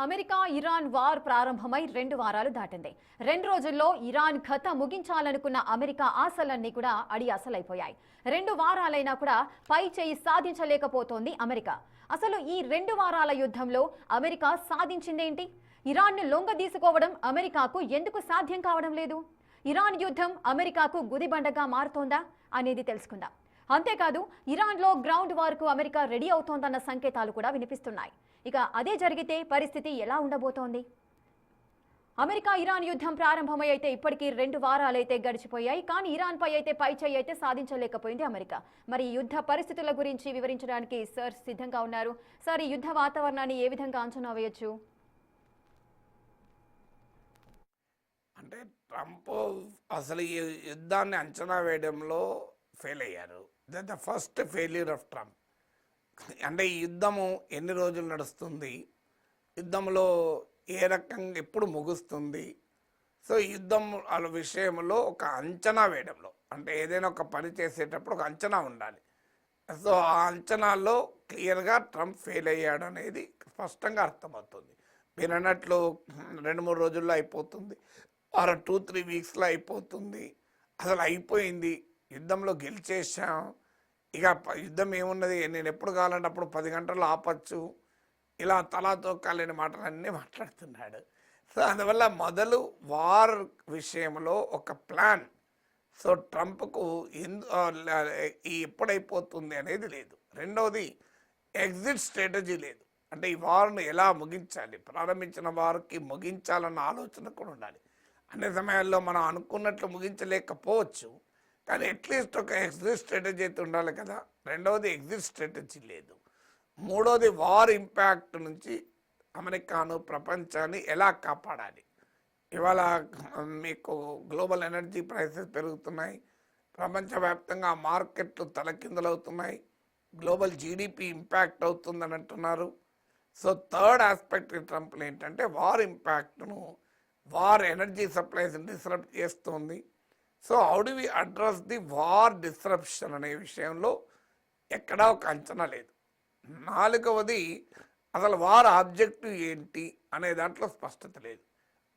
America Iran war ప్రారంభమై 2 వారాలు దాటింది. 2 రోజుల్లో ఇరాన్ కథ ముగించాలనుకున్న అమెరికా ఆశలన్నీ కూడా అసలైపోయాయి. 2 వారాలైనా కూడా పై చేయి సాధించలేకపోతోంది అమెరికా. అసలు ఈ 2 వారాల యుద్ధంలో అమెరికా సాధించిందేంటి? ఇరాన్ను లొంగదీసుకోవడం అమెరికాకు ఎందుకు సాధ్యం కావడం లేదు? ఇరాన్ యుద్ధం అమెరికాకు గుదిబండగా మారుతోందా అనేది తెలుసుకుందాం. అంతేకాదు ఇరాన్లో గ్రౌండ్ వార్కు అమెరికా రెడీ అవుతోందన్న సంకేతాలు కూడా వినిపిస్తున్నాయి. ఇక అదే జరిగితే పరిస్థితి ఎలా ఉండబోతోంది? అమెరికా ఇరాన్ యుద్ధం ప్రారంభమై అయితే ఇప్పటికీ 2 వారాలైతే గడిచిపోయాయి. కానీ ఇరాన్ పై అయితే పై చేయి అయితే సాధించలేకపోయింది అమెరికా. మరి యుద్ధ పరిస్థితుల గురించి వివరించడానికి సార్ సిద్ధంగా ఉన్నారు. సార్, ఈ యుద్ధ వాతావరణాన్ని ఏ విధంగా అంచనా వేయొచ్చు? అంటే ట్రంప్ అసలు ఈ యుద్ధాన్ని అంచనా వేయడంలో ఫెయిల్ అయ్యారు. The first failure of Trump. అంటే ఈ యుద్ధము ఎన్ని రోజులు నడుస్తుంది, యుద్ధంలో ఏ రకంగా ఎప్పుడు ముగుస్తుంది, సో యుద్ధం వాళ్ళ విషయంలో ఒక అంచనా వేయడంలో, అంటే ఏదైనా ఒక పని చేసేటప్పుడు ఒక అంచనా ఉండాలి. సో ఆ అంచనాల్లో క్లియర్గా ట్రంప్ ఫెయిల్ అయ్యాడు అనేది స్పష్టంగా అర్థమవుతుంది. మీరు అన్నట్లు 2-3 రోజుల్లో అయిపోతుంది, 2-3 వీక్స్లో అయిపోతుంది. అసలు అయిపోయింది, యుద్ధంలో గెలిచేసాం, ఇక యుద్ధం ఏమున్నది, నేను ఎప్పుడు కావాలంటే అప్పుడు 10 గంటలు ఆపచ్చు, ఇలా తలాతో కాలేని మాటలన్నీ మాట్లాడుతున్నాడు. సో అందువల్ల మొదలు వార్ విషయంలో ఒక ప్లాన్, సో ట్రంప్కు ఎప్పుడైపోతుంది అనేది లేదు. రెండవది ఎగ్జిట్ స్ట్రాటజీ లేదు. అంటే ఈ వార్ను ఎలా ముగించాలి, ప్రారంభించిన వారికి ముగించాలన్న ఆలోచన కూడా ఉండాలి. అన్ని సమయాల్లో మనం అనుకున్నట్లు ముగించలేకపోవచ్చు, కానీ అట్లీస్ట్ ఒక ఎగ్జిట్ స్ట్రాటజీ అయితే ఉండాలి కదా. రెండవది ఎగ్జిట్ స్ట్రాటజీ లేదు. మూడవది వార్ ఇంపాక్ట్ నుంచి అమెరికాను, ప్రపంచాన్ని ఎలా కాపాడాలి. ఇవాళ మీకు గ్లోబల్ ఎనర్జీ ప్రైసెస్ పెరుగుతున్నాయి, ప్రపంచవ్యాప్తంగా మార్కెట్లు తలకిందులవుతున్నాయి, గ్లోబల్ జీడిపి ఇంపాక్ట్ అవుతుందని అంటున్నారు. సో థర్డ్ ఆస్పెక్ట్ ట్రంప్లో ఏంటంటే వార్ ఇంపాక్ట్ను, వార్ ఎనర్జీ సప్లైస్ డిస్రప్ట్ చేస్తుంది. So how do we address the war disruption అనే విషయంలో ఎక్కడా ఒక అంచనా లేదు. నాలుగవది అసలు వార్ ఆబ్జెక్టివ్ ఏంటి అనే దాంట్లో స్పష్టత లేదు.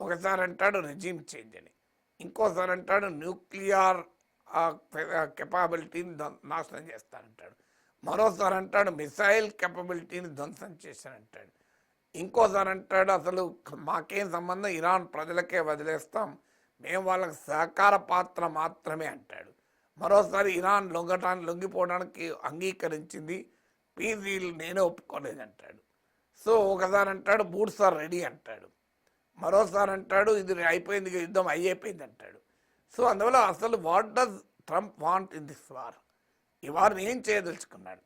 ఒకసారి అంటాడు రెజీమ్ చేంజ్ అని, ఇంకోసారి అంటాడు న్యూక్లియర్ కెపాబిలిటీని నాశనం చేస్తానంటాడు, మరోసారి అంటాడు మిసైల్ కెపబిలిటీని ధ్వంసం చేశానంటాడు, ఇంకోసారి అంటాడు అసలు మాకేం సంబంధం, ఇరాన్ ప్రజలకే వదిలేస్తాం, మేము వాళ్ళకి సహకార పాత్ర మాత్రమే అంటాడు. మరోసారి ఇరాన్ లొంగిపోవడానికి అంగీకరించింది, పీస్ డీల్ నేనే ఒప్పుకోలేదంటాడు. సో ఒకసారి అంటాడు 3 సార్లు రెడీ అంటాడు, మరోసారి అంటాడు ఇది అయిపోయింది, యుద్ధం అయిపోయింది అంటాడు. సో అందువల్ల అసలు what does Trump want in this war, ఈ వారిని ఏం చేయదలుచుకున్నాడు?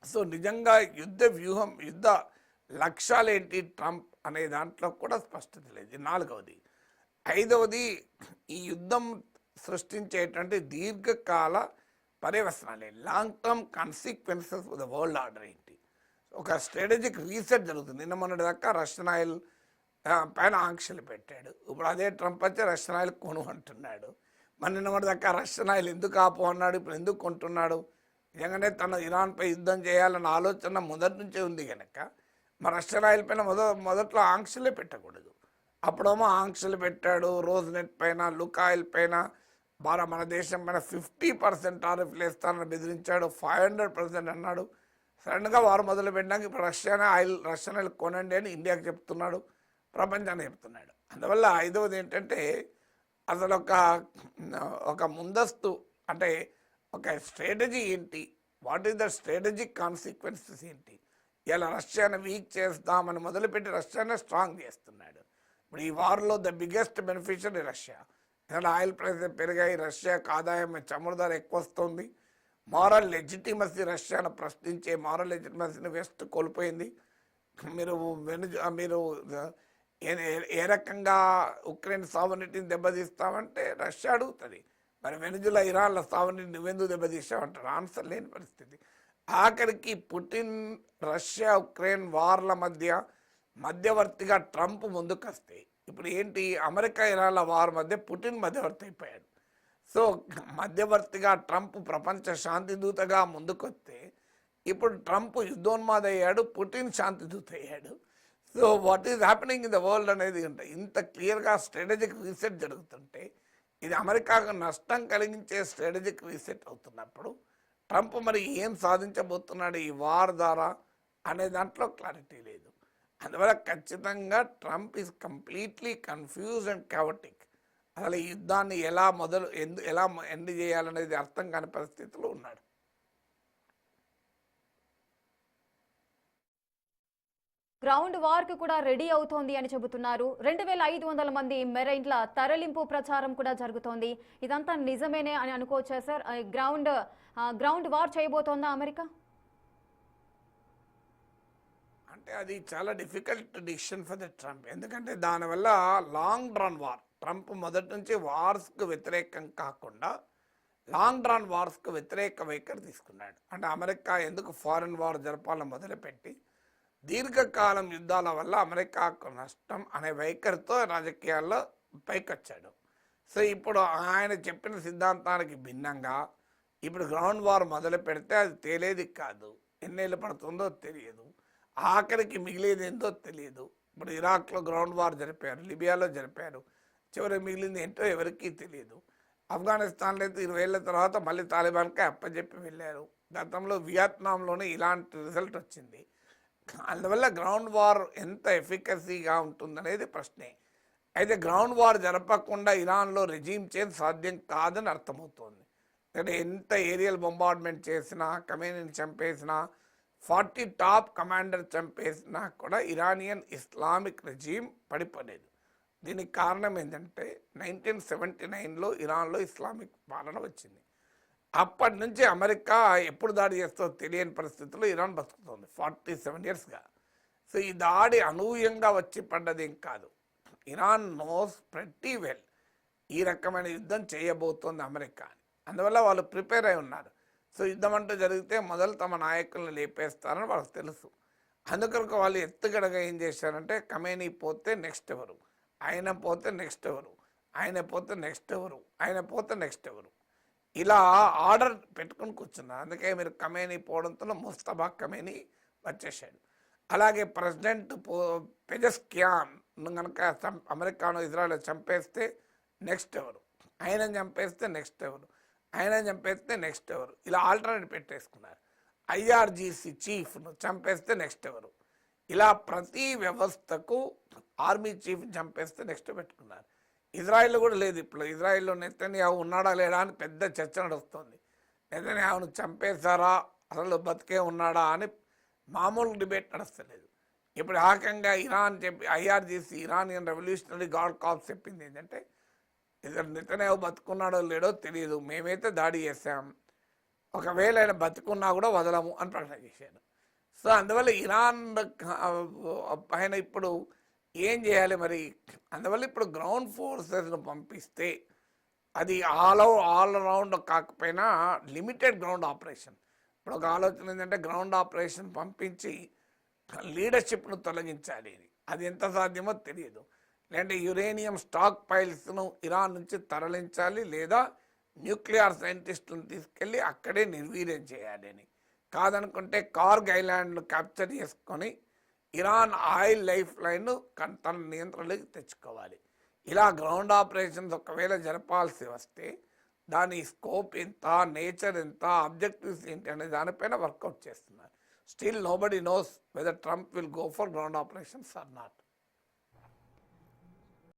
సో నిజంగా యుద్ధ వ్యూహం, యుద్ధ లక్ష్యాలేంటి ట్రంప్ అనే దాంట్లో కూడా స్పష్టత లేదు. నాలుగవది. ఐదవది, ఈ యుద్ధం సృష్టించేటువంటి దీర్ఘకాల పర్యవసనాలు, long term consequences for the world order ఏంటి. ఒక స్ట్రాటజిక్ రీసెట్ జరుగుతుంది. నిన్న మొన్నటి దాకా రష్యన్ ఆయిల్ పైన ఆంక్షలు పెట్టాడు, ఇప్పుడు అదే ట్రంప్ వచ్చి రష్యన్ ఆయిల్ కొను అంటున్నాడు. మరి నిన్న మొన్నటి దాకా రష్యన్ ఆయిల్ ఎందుకు ఆపు అన్నాడు, ఇప్పుడు ఎందుకు కొంటున్నాడు? నిజంగానే తన ఇరాన్పై యుద్ధం చేయాలన్న ఆలోచన మొదటి నుంచే ఉంది కనుక మరి రష్యన్ ఆయిల్ పైన మొదట్లో ఆంక్షలే పెట్టకూడదు. అప్పుడేమో ఆంక్షలు పెట్టాడు, రోజ్ నెట్ పైన, లుకాయిల్ పైన, మన దేశం పైన 50% టారిఫ్లు వేస్తానని బెదిరించాడు, 500% అన్నాడు. సడన్గా వారు మొదలు పెట్టినాక ఇప్పుడు రష్యన్ ఆయిల్ కొనండి అని ఇండియాకి చెప్తున్నాడు, ప్రపంచాన్ని చెప్తున్నాడు. అందువల్ల ఐదవది ఏంటంటే అసలు ఒక ముందస్తు, అంటే ఒక స్ట్రాటజీ ఏంటి, what is the strategic consequences ఏంటి. ఇలా రష్యాను వీక్ చేస్తామని మొదలుపెట్టి రష్యానే స్ట్రాంగ్ చేస్తున్నాడు. ఇప్పుడు ఈ వార్లో ద బిగ్గెస్ట్ బెనిఫిషియరీ రష్యా. ఇలా ఆయిల్ ప్రైసెస్ పెరిగాయి, రష్యాకు ఆదాయం చమురు ధర ఎక్కువ వస్తుంది, మారల్ లెజిటిమసీ, రష్యాను ప్రశ్నించే మారల్ లెజిటిమసీని వెస్ట్ కోల్పోయింది. మీరు ఏ రకంగా ఉక్రెయిన్ సావరిటీని దెబ్బతీస్తామంటే రష్యా అడుగుతుంది, మరి వెనుజులా ఇరాన్ల సావరిటీ నువ్వెందుకు దెబ్బతీసావంటారు, ఆన్సర్ లేని పరిస్థితి. ఆఖరికి పుటిన్, రష్యా ఉక్రెయిన్ వార్ల మధ్యవర్తిగా ట్రంప్ ముందుకు వస్తే ఇప్పుడు ఏంటి, అమెరికా ఇరాన్ల వార్ మధ్య పుటిన్ మధ్యవర్తి అయిపోయాడు. సో మధ్యవర్తిగా ట్రంప్ ప్రపంచ శాంతి దూతగా ముందుకొస్తే ఇప్పుడు ట్రంప్ యుద్ధోన్మాద అయ్యాడు, పుటిన్ శాంతి దూత అయ్యాడు. So what is happening in the world అనేది అంటే ఇంత క్లియర్గా స్ట్రాటజిక్ రీసెట్ జరుగుతుంటే ఇది అమెరికాకు నష్టం కలిగించే స్ట్రాటజిక్ రీసెట్ అవుతున్నప్పుడు ట్రంప్ మరి ఏం సాధించబోతున్నాడు ఈ వార్ ద్వారా అనే దాంట్లో క్లారిటీ లేదు. అందువల్ల ఖచ్చితంగా Trump is completely confuse and chaotic. అసలు ఈ యుద్ధాన్ని ఎలా ఎండ్ చేయాలనేది అర్థం కాని పరిస్థితిలో ఉన్నాడు. గ్రౌండ్ వార్ కు కూడా రెడీ అవుతోంది అని చెబుతున్నారు. 2500 మంది మెరైన్ల తరలింపు ప్రచారం కూడా జరుగుతోంది. ఇదంతా నిజమేనే అని అనుకోవచ్చా సార్? గ్రౌండ్ వార్ చేయబోతోందా అమెరికా? అంటే అది చాలా difficult decision for the Trump. ఎందుకంటే దానివల్ల లాంగ్ డ్రాన్ వార్, ట్రంప్ మొదటి నుంచి వార్స్కు వ్యతిరేకం కాకుండా లాంగ్ డ్రాన్ వార్స్కు వ్యతిరేక వైఖరి తీసుకున్నాడు. అంటే అమెరికా ఎందుకు ఫారెన్ వార్ జరపాలని మొదలుపెట్టి దీర్ఘకాలం యుద్ధాల వల్ల అమెరికాకు నష్టం అనే వైఖరితో రాజకీయాల్లో పైకొచ్చాడు. సో ఇప్పుడు ఆయన చెప్పిన సిద్ధాంతానికి భిన్నంగా ఇప్పుడు గ్రౌండ్ వార్ మొదలు పెడితే అది తేలేది కాదు. ఎన్నేళ్ళు పడుతుందో తెలియదు, ఆఖరికి మిగిలేది ఏందో తెలియదు. ఇప్పుడు ఇరాక్లో గ్రౌండ్ వార్ జరిపారు, లిబియాలో జరిపారు, చివరికి మిగిలింది ఏంటో ఎవరికీ తెలియదు. ఆఫ్ఘనిస్తాన్లో అయితే 20 ఏళ్ళ తర్వాత మళ్ళీ తాలిబాన్కే అప్పచెప్పి వెళ్ళారు. గతంలో వియత్నాంలోనే ఇలాంటి రిజల్ట్ వచ్చింది. అందువల్ల గ్రౌండ్ వార్ ఎంత ఎఫికసీగా ఉంటుందనేది ప్రశ్నే. అయితే గ్రౌండ్ వార్ జరపకుండా ఇరాన్లో రెజీమ్ చేంజ్ సాధ్యం కాదని అర్థమవుతోంది. అంటే ఎంత ఏరియల్ బొంబార్డ్మెంట్ చేసినా, ఖమేనీని చంపేసినా, 40 టాప్ కమాండర్ చంపేసినా కూడా ఇరానియన్ ఇస్లామిక్ రెజీమ్ పడిపోలేదు. దీనికి కారణం ఏంటంటే 1979లో ఇరాన్లో ఇస్లామిక్ పాలన వచ్చింది. అప్పటి నుంచి అమెరికా ఎప్పుడు దాడి చేస్తుందో తెలియని పరిస్థితుల్లో ఇరాన్ బతుకుతుంది 47 ఇయర్స్గా. సో ఈ దాడి అనూహ్యంగా వచ్చి పడ్డదేం కాదు. ఇరాన్ నోస్ ప్రెటీ వెల్ ఈ రకమైన యుద్ధం చేయబోతోంది అమెరికా. అందువల్ల వాళ్ళు ప్రిపేర్ అయి ఉన్నారు. సో యుద్ధం అంటూ జరిగితే మొదలు తమ నాయకులను లేపేస్తారని వాళ్ళకి తెలుసు. అందుకొరకు వాళ్ళు ఎత్తుగడగా ఏం చేశారంటే ఖమేనీ పోతే నెక్స్ట్ ఎవరు, ఆయన పోతే నెక్స్ట్ ఎవరు, ఆయన పోతే నెక్స్ట్ ఎవరు, ఆయన పోతే నెక్స్ట్ ఎవరు, ఇలా ఆర్డర్ పెట్టుకుని కూర్చున్నారు. అందుకే మీరు ఖమేనీ పోవడంతో ముస్తఫా ఖమేనీ వచ్చేసాడు. అలాగే ప్రెసిడెంట్ పెజెస్కియాన్ కనుక అమెరికాను ఇజ్రాయెల్ చంపేస్తే నెక్స్ట్ ఎవరు, ఆయన చంపేస్తే నెక్స్ట్ ఎవరు, ఆయన చంపేస్తే నెక్స్ట్ ఎవరు, ఇలా ఆల్టర్నేట్ పెట్టేసుకున్నారు. IRGC చీఫ్ను చంపేస్తే నెక్స్ట్ ఎవరు, ఇలా ప్రతి వ్యవస్థకు ఆర్మీ చీఫ్ చంపేస్తే నెక్స్ట్ పెట్టుకున్నారు. ఇజ్రాయెల్లో కూడా లేదు. ఇప్పుడు ఇజ్రాయెల్లో నెతన్యాహు ఉన్నాడా లేడా అని పెద్ద చర్చ నడుస్తుంది. నెతన్యాహును చంపేశారా, అసలు బతికే ఉన్నాడా అని మామూలు డిబేట్ నడుస్తలేదు. ఇప్పుడు ఏకంగా Iran IRGC Iranian revolutionary guard corps చెప్పింది ఏంటంటే నెతన్యాహు బతుకున్నాడో లేడో తెలియదు, మేమైతే దాడి చేసాం, ఒకవేళ ఆయన బతుకున్నా కూడా వదలము అని ప్రకటన చేశాడు. సో అందువల్ల ఇరాన్ పైన ఇప్పుడు ఏం చేయాలి మరి? అందువల్ల ఇప్పుడు గ్రౌండ్ ఫోర్సెస్ను పంపిస్తే అది ఆల్ రౌండ్ కాకపోయినా లిమిటెడ్ గ్రౌండ్ ఆపరేషన్. ఇప్పుడు ఒక ఆలోచన ఏంటంటే గ్రౌండ్ ఆపరేషన్ పంపించి లీడర్షిప్ను తొలగించాలి. అది ఎంత సాధ్యమో తెలియదు. లేదంటే యురేనియం స్టాక్ పైల్స్ను ఇరాన్ నుంచి తరలించాలి, లేదా న్యూక్లియర్ సైంటిస్టులను తీసుకెళ్ళి అక్కడే నిర్వీర్యం చేయాలి అని. కాదనుకుంటే కార్గ్ ఐలాండ్ను క్యాప్చర్ చేసుకొని ఇరాన్ ఆయిల్ లైఫ్ లైన్ తన నియంత్రణలోకి తెచ్చుకోవాలి. ఇలా గ్రౌండ్ ఆపరేషన్స్ ఒకవేళ జరపాల్సి వస్తే దాని స్కోప్ ఎంత, నేచర్ ఎంత, ఆబ్జెక్టివ్స్ ఏంటి అనే దానిపైన వర్కౌట్ చేస్తున్నారు. Still nobody knows whether Trump will go for ground operations or not.